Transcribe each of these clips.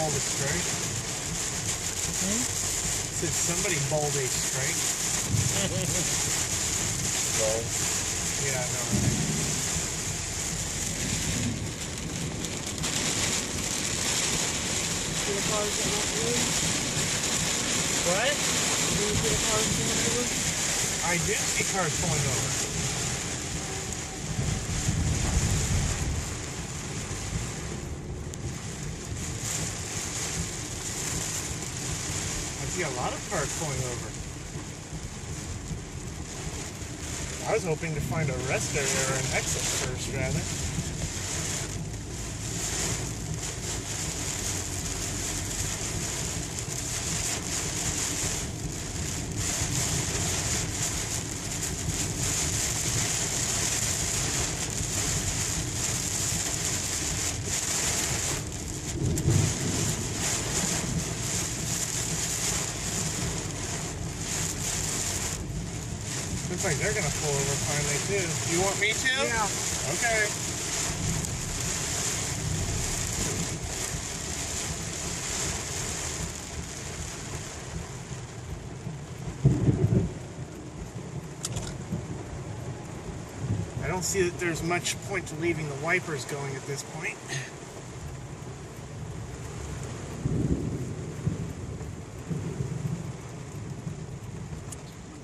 bowled a strike. Said somebody bowled a strike. Well, Yeah, no. See the cars that won't move? What? Did you see the cars coming over? I did see cars pulling over. I see a lot of cars pulling over. I was hoping to find a rest area or an exit first, rather. Looks like they're gonna pull over finally too. You want me to? Yeah. Okay. I don't see that there's much point to leaving the wipers going at this point.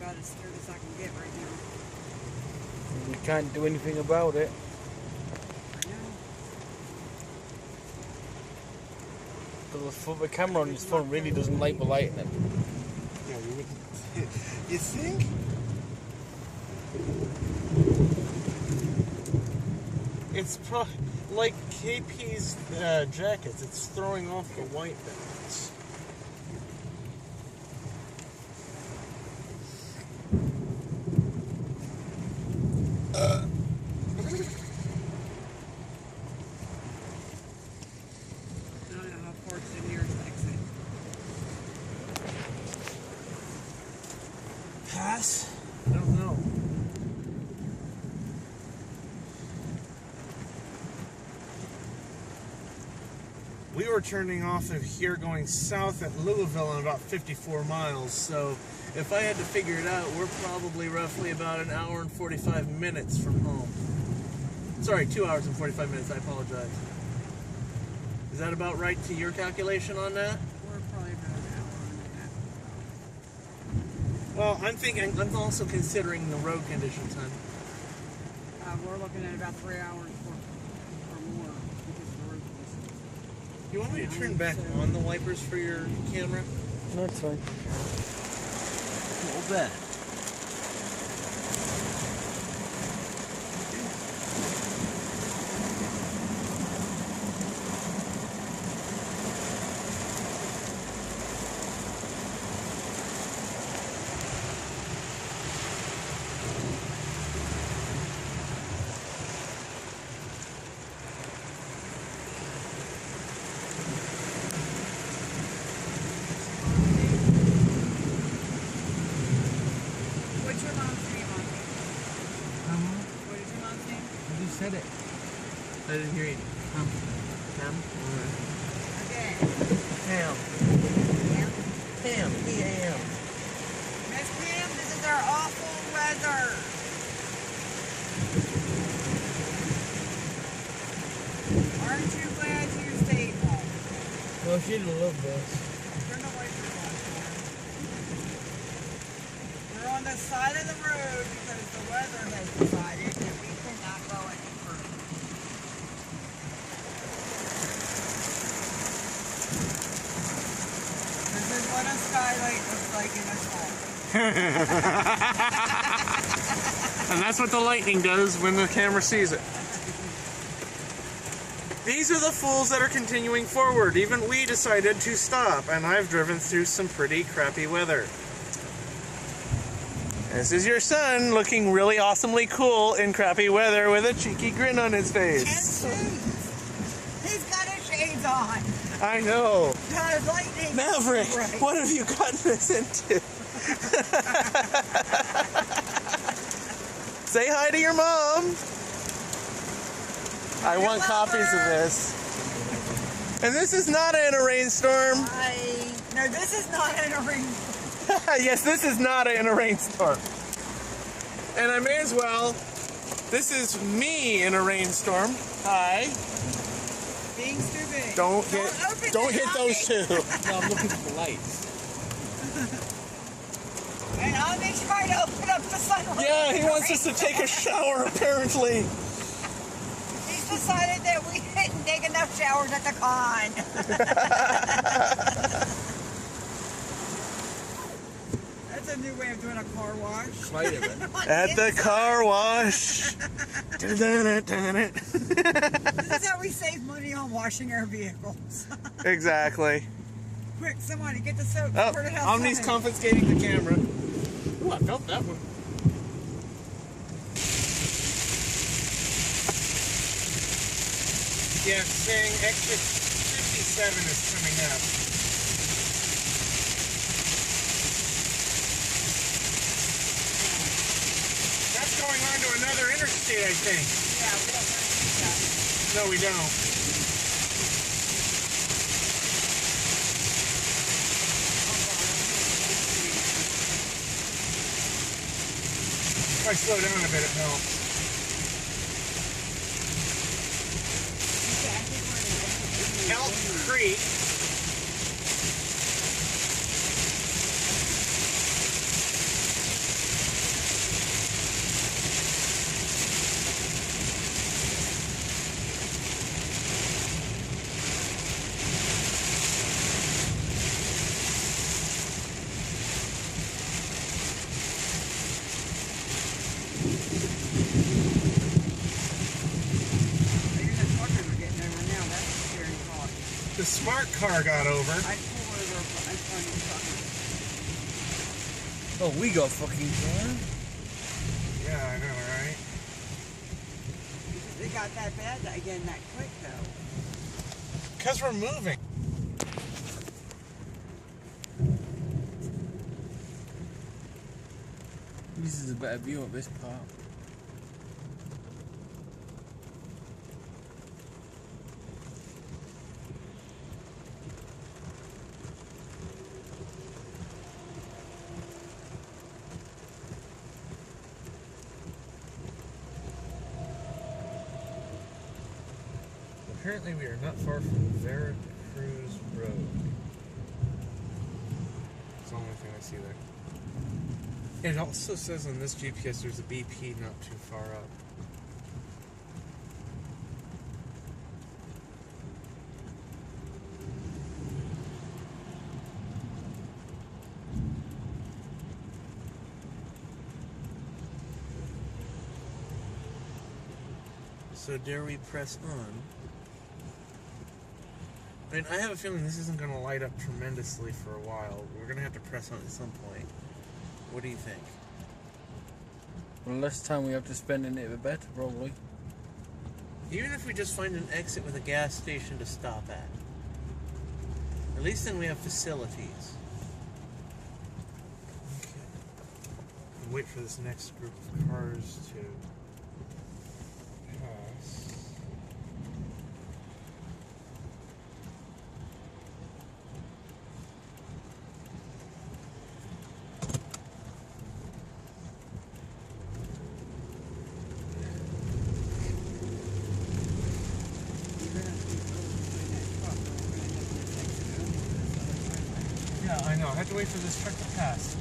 About as scared as I can get right now. you can't do anything about it. I know. Because the camera on his phone really doesn't like the lightning. Yeah, you wouldn't. You think? It's like KP's jackets. It's throwing off the white balance. I don't know how far it's in here to exit. Pass? I don't know. We were turning off of here going south at Louisville in about 54 miles, so if I had to figure it out, we're probably roughly about an hour and 45 minutes from home. Sorry, 2 hours and 45 minutes, I apologize. Is that about right to your calculation on that? We're probably about an hour and a half. Well, I'm also considering the road conditions, hon. We're looking at about 3 hours or more because of the road conditions. You want me to turn back on the wipers for your camera? No, it's fine. Hold that. What's your mom's name, Mommy? What is your mom's name? You said it. I didn't hear you. Pam? Again. Pam. Pam? Pam. P-A-M. Miss Pam, this is our awful weather. Aren't you glad you stayed home? Well, she'd love this. Turn the wipers on, Pam. We're on the side of the road because the weather has decided that we cannot go any further. This is what a skylight looks like in a storm. And that's what the lightning does when the camera sees it. These are the fools that are continuing forward. Even we decided to stop, and I've driven through some pretty crappy weather. This is your son looking really awesomely cool in crappy weather with a cheeky grin on his And face. shades. He's got his shades on. I know. Got lightning. Maverick, Right. what have you gotten this into? Say hi to your mom. I want love copies of her. this. And this is not in a rainstorm. No, this is not in a rainstorm. Yes, this is not in a rainstorm. And I may as well. This is me in a rainstorm. Hi. Being stupid. Don't hit those two. No, I'm looking for the lights. And Ami tried to open up the sunlight. Yeah, he wants us to take a shower, apparently. He's decided that we didn't take enough showers at the con. That's a new way of doing a car wash. Quite a bit. At the car wash. This is how we save money on washing our vehicles. Exactly. Quick, somebody get the soap. Oh, Pour it outside. Omni's confiscating the camera. Ooh, I felt that one. Yeah, saying exit 57 is coming up. That's going on to another interstate, I think. Yeah, we don't want to do that. No, we don't. If I slow down a bit, it helps. Elk Creek. The smart car got over. I pull over in front of Oh, we got fucking car. Yeah, I know, right? They got that bad again that quick though. Because we're moving. This is a better view of this part. Apparently we are not far from Veracruz Road. That's the only thing I see there. It also says on this GPS there's a BP not too far up. So dare we press on? I mean, I have a feeling this isn't going to light up tremendously for a while. We're going to have to press on at some point. What do you think? Well, the less time we have to spend in it, the better, probably. Even if we just find an exit with a gas station to stop at. At least then we have facilities. Okay. Wait for this next group of cars to pass. Yeah, I know. I have to wait for this truck to pass.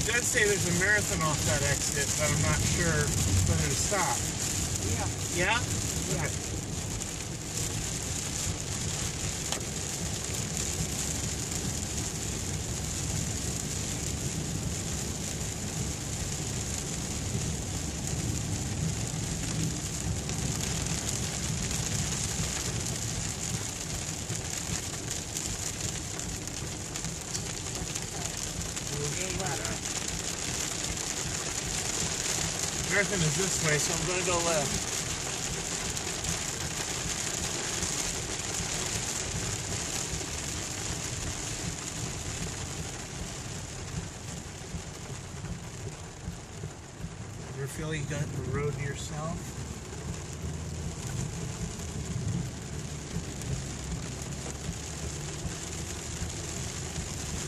It does say there's a marathon off that exit, but I'm not sure whether to stop. Yeah. Yeah? Yeah. Okay. Marathon is this way, so I'm going to go left. Ever feel you got the road to yourself?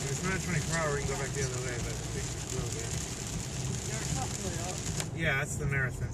If it's not 24-hour, we can go back the other way, but I think it will be. There's something else. Yeah, that's the marathon.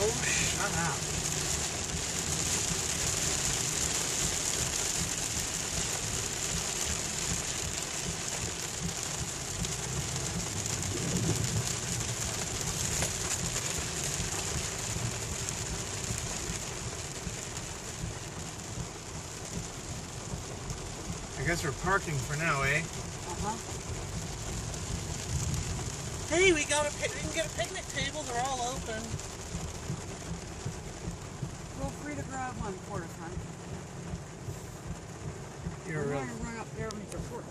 Oh, shut up. I guess we're parking for now, eh? Uh-huh. Hey, we can get a picnic table. They're all open. Feel free to grab one for us, hon. You're We're going to run up there with your fork.